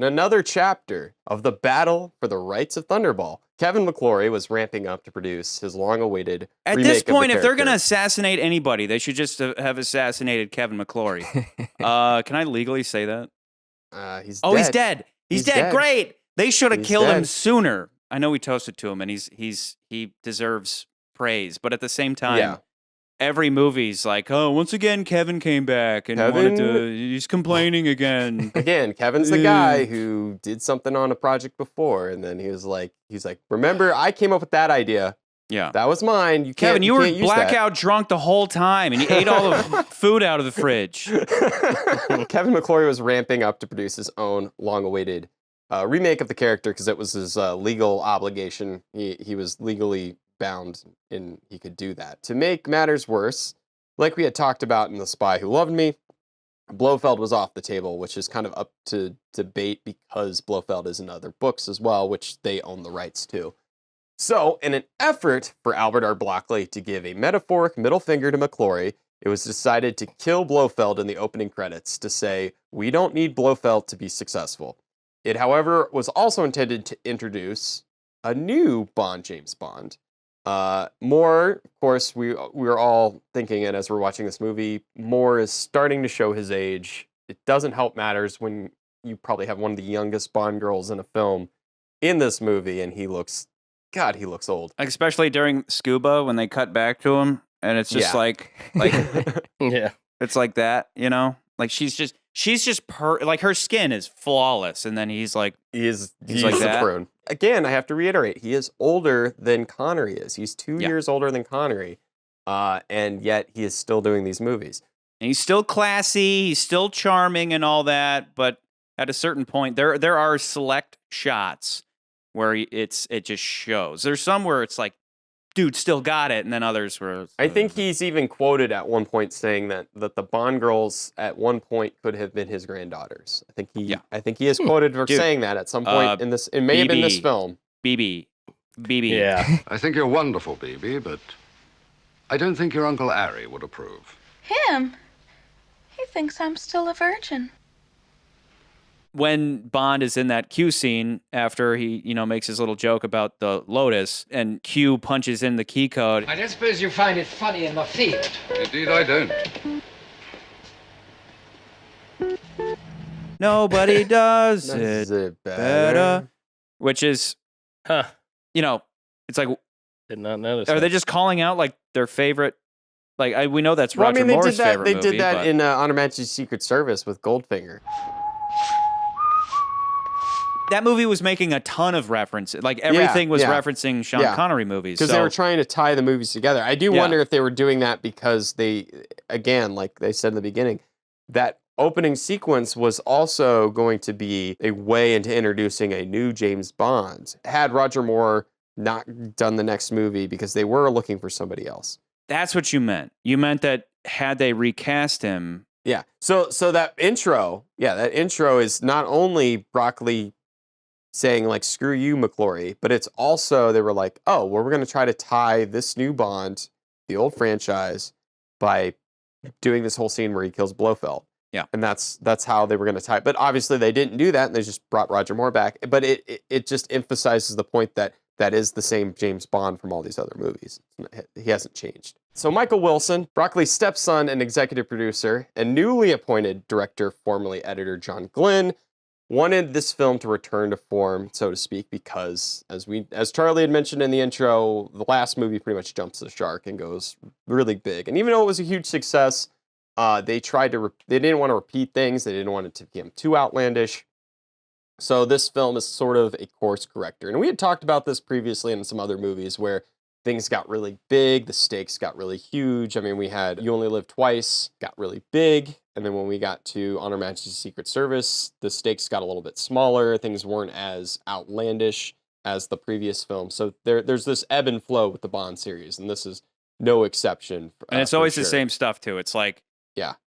in another chapter of the battle for the rights of Thunderball, Kevin McClory was ramping up to produce his long-awaited At remake this point, of if the they're going to character. assassinate anybody, they should just have assassinated Kevin McClory. Can I legally say that? He's Oh, dead. he's dead. He's dead. Great. They should have He's killed him dead. sooner. I know we toasted to him, and he deserves praise. But at the same time, Yeah. every movie's like, oh, once again, Kevin came back and he's complaining again. Again, Kevin's the guy who did something on a project before, and then he's like, remember, I came up with that idea. Yeah. That was mine. Kevin, you were use blackout drunk the whole time, and you ate all the food out of the fridge. Kevin McClory was ramping up to produce his own long-awaited remake of the character because it was his legal obligation. He was legally bound, and he could do that. To make matters worse, like we had talked about in The Spy Who Loved Me, Blofeld was off the table, which is kind of up to debate because Blofeld is in other books as well, which they own the rights to. So, in an effort for Albert R. Broccoli to give a metaphoric middle finger to McClory, it was decided to kill Blofeld in the opening credits to say, we don't need Blofeld to be successful. It, however, was also intended to introduce a new James Bond. Moore, of course, we were all thinking it as we're watching this movie. Moore is starting to show his age. It doesn't help matters when you probably have one of the youngest Bond girls in a film in this movie, and he looks old. Especially during Scuba when they cut back to him, and it's just like yeah, it's like that, you know, like she's just like her skin is flawless, and then he's like he's like a that. prune. Again, I have to reiterate, he is older than Connery is. He's 2 years older than Connery, and yet he is still doing these movies. And he's still classy, he's still charming, and all that. But at a certain point, there are select shots where it just shows. There's some where it's like, dude, still got it, and then others where I think he's even quoted at one point saying that the Bond girls at one point could have been his granddaughters. I think he is quoted for saying that at some point in this. It may have been this film. BB. yeah. I think you're wonderful, BB, but I don't think your Uncle Harry would approve. Him? He thinks I'm still a virgin. When Bond is in that Q scene after he, makes his little joke about the Lotus, and Q punches in the key code. I don't suppose you find it funny in the field. Indeed, I don't. Nobody does Does it it better? Which is, Huh. it's like, Did not notice. are they just calling out like their favorite? Like we know that's Roger Moore's favorite They movie. did that but in On Her Majesty's Secret Service with Goldfinger. that movie was making a ton of references. Like everything was referencing Sean Connery movies. Because they were trying to tie the movies together. I do wonder if they were doing that because they, again, like they said in the beginning, that opening sequence was also going to be a way into introducing a new James Bond. Had Roger Moore not done the next movie because they were looking for somebody else. That's what you meant. You meant that had they recast him. Yeah. So that intro is not only Broccoli saying like, screw you, McClory, but it's also, they were like, oh, well, we're going to try to tie this new Bond, the old franchise, by doing this whole scene where he kills Blofeld. Yeah. And that's how they were going to tie it. But obviously they didn't do that, and they just brought Roger Moore back. But it just emphasizes the point that is the same James Bond from all these other movies. He hasn't changed. So Michael Wilson, Broccoli's stepson and executive producer, and newly appointed director, formerly editor John Glen, wanted this film to return to form, so to speak, because as Charlie had mentioned in the intro, the last movie pretty much jumps the shark and goes really big. And even though it was a huge success, they didn't want to repeat things. They didn't want it to become too outlandish. So this film is sort of a course corrector. And we had talked about this previously in some other movies where things got really big, the stakes got really huge. I mean, we had You Only Live Twice, got really big. And then when we got to On Her Majesty's Secret Service, the stakes got a little bit smaller. Things weren't as outlandish as the previous film. So there's this ebb and flow with the Bond series, and this is no exception. And it's always the same stuff, too. It's like,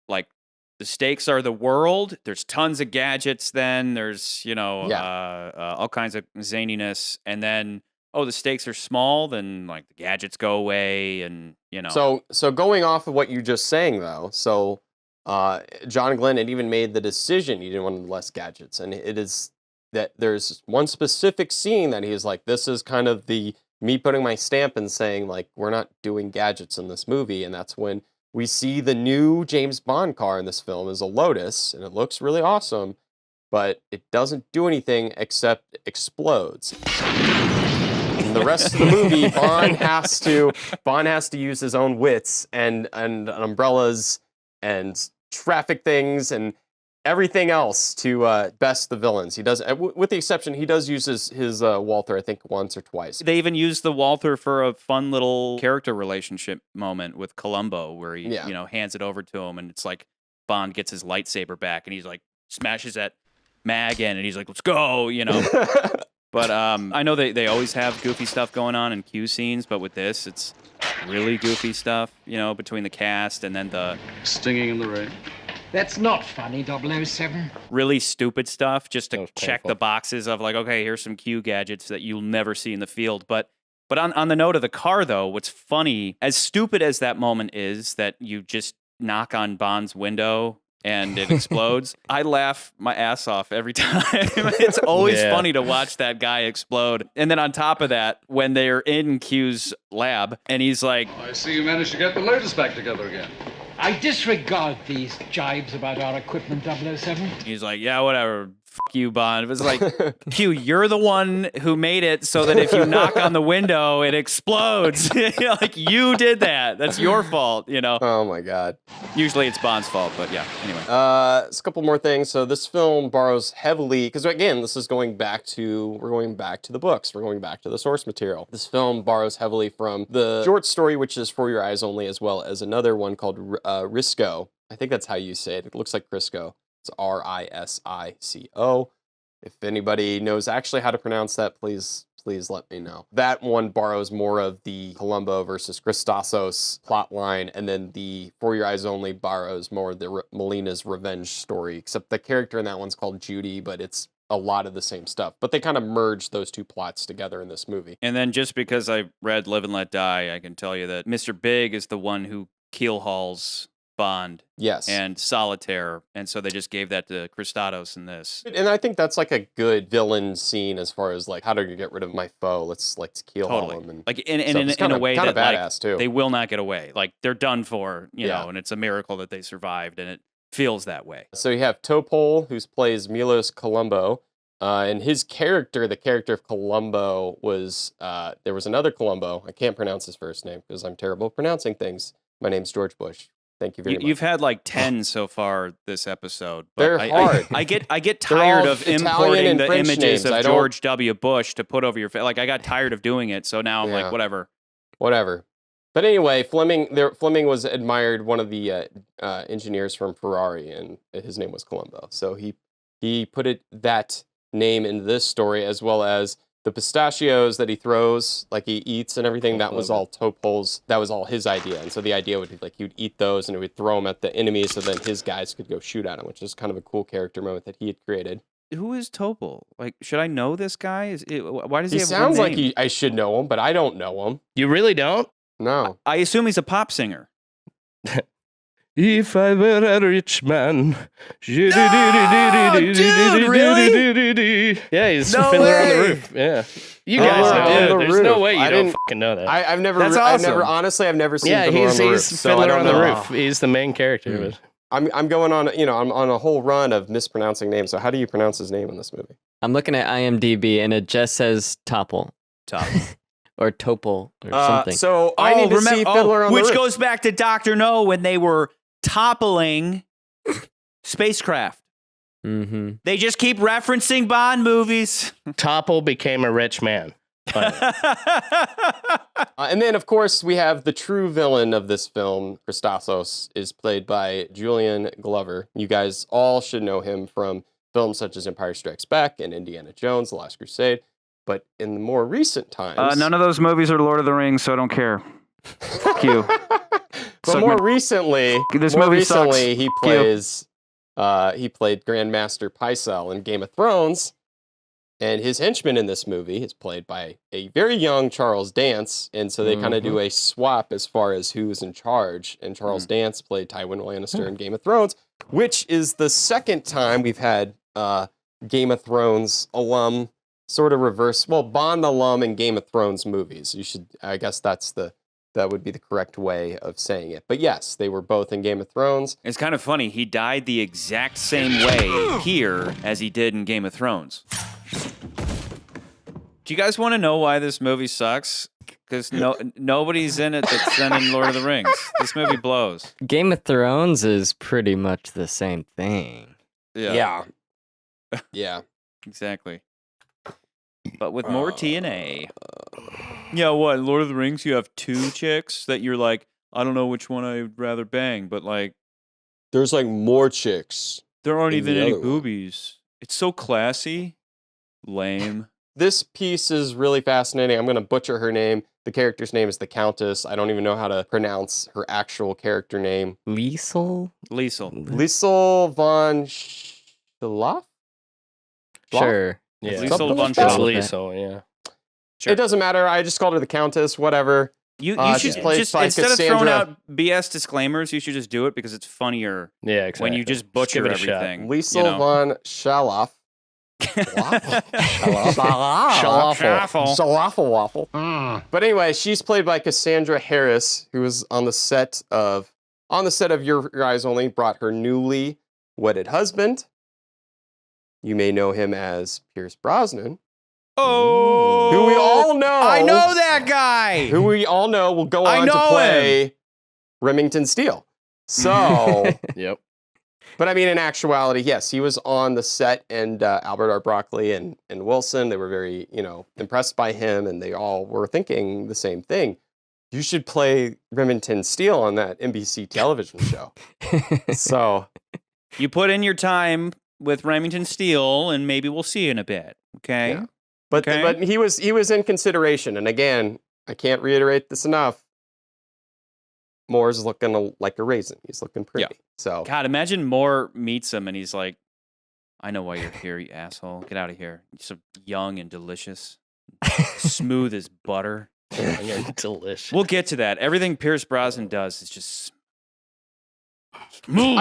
like the stakes are the world. There's tons of gadgets then. There's, all kinds of zaniness. And then, the stakes are small, then like the gadgets go away and, So going off of what you're just saying, though, John Glen had even made the decision he didn't want less gadgets. And it is that there's one specific scene that he's like, this is kind of me putting my stamp and saying, like, we're not doing gadgets in this movie. And that's when we see the new James Bond car in this film is a Lotus, and it looks really awesome, but it doesn't do anything except explodes. And the rest of the movie, Bond has to use his own wits and umbrellas and traffic things and everything else to best the villains. He does, with the exception, he does use his Walther, I think, once or twice. They even used the Walther for a fun little character relationship moment with Columbo, where he, hands it over to him, and it's like Bond gets his lightsaber back, and he's like smashes that mag in, and he's like, "Let's go," But I know they always have goofy stuff going on in Q scenes, but with this, it's really goofy stuff, between the cast and then the Stinging in the rain. That's not funny, 007. really stupid stuff just to check painful. the boxes of like, okay, here's some Q gadgets that you'll never see in the field. But on the note of the car, though, what's funny, as stupid as that moment is that you just knock on Bond's window and it explodes, I laugh my ass off every time. It's always funny to watch that guy explode. And then on top of that, when they're in Q's lab and he's like, I see you managed to get the Lotus back together again. I disregard these jibes about our equipment, 007. he's like, yeah, whatever. Fuck you, Bond. It was like, Q, you're the one who made it so that if you knock on the window, it explodes. Like, you did that. That's your fault, Oh my God. Usually it's Bond's fault, but yeah, anyway. Just a couple more things. So this film borrows heavily, because again, this is we're going back to the books. We're going back to the source material. This film borrows heavily from the short story, which is For Your Eyes Only, as well as another one called Risco. I think that's how you say it. It looks like Crisco. It's Risico. If anybody knows actually how to pronounce that, please let me know. That one borrows more of the Columbo versus Christosos plot line, and then the For Your Eyes Only borrows more of the Molina's revenge story, except the character in that one's called Judy, but it's a lot of the same stuff. But they kind of merged those two plots together in this movie. And then just because I read Live and Let Die, I can tell you that Mr. Big is the one who keelhauls Bond. Yes. And Solitaire. And so they just gave that to Christados in this. And I think that's like a good villain scene as far as like, how do you get rid of my foe? Let's keelhaul him. And like in a way that badass too. They will not get away. Like they're done for, know, and it's a miracle that they survived, and it feels that way. So you have Topol, who plays Milos Columbo. And his character, the character of Columbo, was, there was another Columbo. I can't pronounce his first name because I'm terrible at pronouncing things. My name's George Bush. Thank you very much. You've had like 10 so far this episode. But They're hard. I get tired of importing the French images names. of George W. Bush to put over your face. Like I got tired of doing it, so now I'm like, whatever. But anyway, Fleming was admired one of the engineers from Ferrari, and his name was Columbo. So he put that name into this story, as well as the pistachios that he throws, like he eats and everything. That was all Topol's. That was all his idea. And so the idea would be like you'd eat those and it would throw them at the enemy, so then his guys could go shoot at him, which is kind of a cool character moment that he had created. Who is Topol? Like, should I know this guy? Why does he have sounds one name? like I should know him, but I don't know him. You really don't? No. I assume he's a pop singer. If I were a rich man. No, dude, really? Yeah, he's No Fiddler on way. the Roof. Yeah. You guys know. There's no way you don't fucking know that. I've never. That's awesome. I've never seen. Yeah, Fiddler on the Roof, he's so I Fiddler don't on the know. Roof. He's the main character. But I'm going on. I'm on a whole run of mispronouncing names. So how do you pronounce his name in this movie? I'm looking at IMDb and it just says Topol. Or Topol or something. So I need to see Fiddler on the Roof. Which goes back to Dr. No when they were toppling spacecraft. Mm-hmm. They just keep referencing Bond movies. Topol became a rich man. And then, of course, we have the true villain of this film, Christosos, is played by Julian Glover. You guys all should know him from films such as Empire Strikes Back and Indiana Jones, The Last Crusade. But in the more recent times... none of those movies are Lord of the Rings, so I don't care. Q. But more recently, he plays... he played Grandmaster Pycelle in Game of Thrones. And his henchman in this movie is played by a very young Charles Dance. And so they kind of do a swap as far as who's in charge. And Charles Dance played Tywin Lannister in Game of Thrones, which is the second time we've had Game of Thrones alum, sort of reverse. Well, Bond alum in Game of Thrones movies. I guess that would be the correct way of saying it. But yes, they were both in Game of Thrones. It's kind of funny. He died the exact same way here as he did in Game of Thrones. Do you guys want to know why this movie sucks? Because nobody's in it that's in Lord of the Rings. This movie blows. Game of Thrones is pretty much the same thing. Yeah. Yeah. Exactly. But with more TNA. Yeah, what? In Lord of the Rings, you have 2 chicks that you're like, I don't know which one I'd rather bang, but like... There's like more chicks. There aren't even any boobies. It's so classy. Lame. This piece is really fascinating. I'm going to butcher her name. The character's name is the Countess. I don't even know how to pronounce her actual character name. Liesel von Schlaf? Sure. Yeah. Liesel von Schlaf. Liesel, yeah. Sure. It doesn't matter. I just called her the Countess, whatever. You should just, instead of throwing out BS disclaimers, you should just do it because it's funnier when you just butcher everything. Liesel von Schlaf. Falafel waffle. But anyway, she's played by Cassandra Harris, who was on the set of Your Eyes Only, brought her newly wedded husband. You may know him as Pierce Brosnan. Oh, who we all know. I know that guy. Who we all know will go on to play Remington Steele. So, yep. But I mean, in actuality, yes, he was on the set, and Albert R. Broccoli and Wilson, they were very, impressed by him, and they all were thinking the same thing. You should play Remington Steele on that NBC television show. So, you put in your time with Remington Steele, and maybe we'll see you in a bit. Okay. Yeah. But he was in consideration, and again, I can't reiterate this enough. Moore's looking like a raisin. He's looking pretty. Yeah. So God, imagine Moore meets him and he's like, I know why you're here, you asshole. Get out of here. You're so young and delicious. Smooth as butter. Delicious. We'll get to that. Everything Pierce Brosnan does is just smooth.